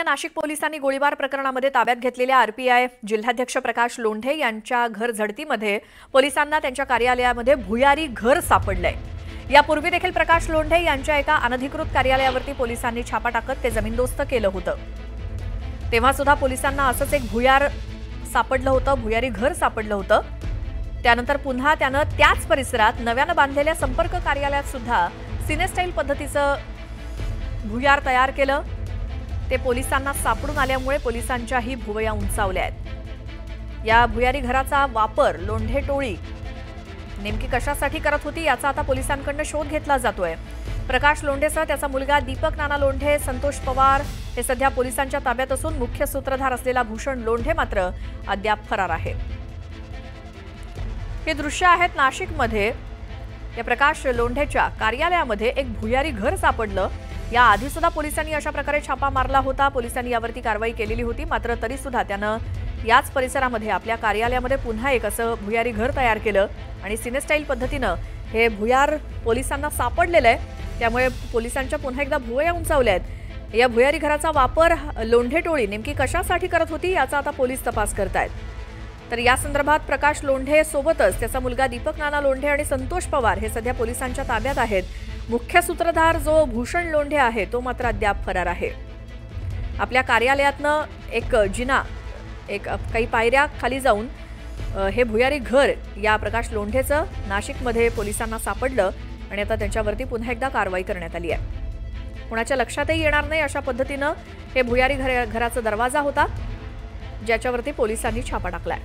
नाशिक पोलिसांनी गोळीबार प्रकरणामध्ये ताब्यात घेतलेल्या आरपीआय जिल्हाध्यक्ष प्रकाश लोंढे यांच्या घर झडतीमध्ये पोलिसांना त्यांच्या कार्यालयामध्ये भुयारी घर सापडलंय। यापूर्वी देखील प्रकाश लोंढे यांच्या एका अनधिकृत कार्यालयावरती पोलिसांनी छापा टाकत ते जमीनदोस्त केलं होतं। तेव्हा सुद्धा पोलिसांना असंच एक भुयारी घर सापडलं होतं। त्यानंतर पुन्हा त्यानं त्याच परिसरात नव्यानं बांधलेल्या संपर्क कार्यालयात सुद्धा सिनेस्टाईल पद्धतीचं भुयार तयार केलं। ते पोलिसांना सापडून आल्यामुळे पोलिसांच्याही भुवया उंचावल्या आहेत। या भुयारी घराचा वापर लोंढे टोळी नेमकी कशासाठी करत होती याचा आता पोलिसांकडून शोध घेतला जातोय। प्रकाश लोंढेसह त्याचा मुलगा दीपक नाना लोंढे, संतोष पवार हे सध्या पोलिसांच्या ताब्यात असून मुख्य सूत्रधार असलेला भूषण लोंढे मात्र अद्याप फरार आहे। हे दृश्य आहेत नाशिकमध्ये। या प्रकाश लोंढेच्या कार्यालयामध्ये एक भुयारी घर सापडलं। या आधी सुद्धा पोलिसांनी अशा प्रकारे छापा मारला होता। पोलिसांनी यावरती कारवाई केलेली होती, मात्र तरी सुद्धा त्यानं याच परिसरामध्ये आपल्या कार्यालयामध्ये पुन्हा एक असं भुयारी घर तयार केलं आणि सिनेस्टाईल पद्धतीनं हे भुयार पोलिसांना सापडलेलं आहे। त्यामुळे पोलिसांच्या पुन्हा एकदा भुवया उंचावल्या आहेत। या भुयारी घराचा वापर लोंढे टोळी नेमकी कशासाठी करत होती याचा आता पोलीस तपास करतायत। तर या संदर्भात प्रकाश लोंढे सोबतच त्याचा मुलगा दीपक नाना लोंढे आणि संतोष पवार हे सध्या पोलिसांच्या ताब्यात आहेत। मुख्य सूत्रधार जो भूषण लोंढे आहे तो मात्र अद्याप फरार आहे। आपल्या कार्यालयातनं एक काही पायऱ्या खाली जाऊन हे भुयारी घर या प्रकाश लोंढेचं नाशिकमध्ये पोलिसांना सापडलं आणि आता त्यांच्यावरती पुन्हा एकदा कारवाई करण्यात आली आहे। कुणाच्या लक्षातही येणार नाही अशा पद्धतीनं हे भुयारी घराचा दरवाजा होता ज्याच्यावरती पोलिसांनी छापा टाकलाय।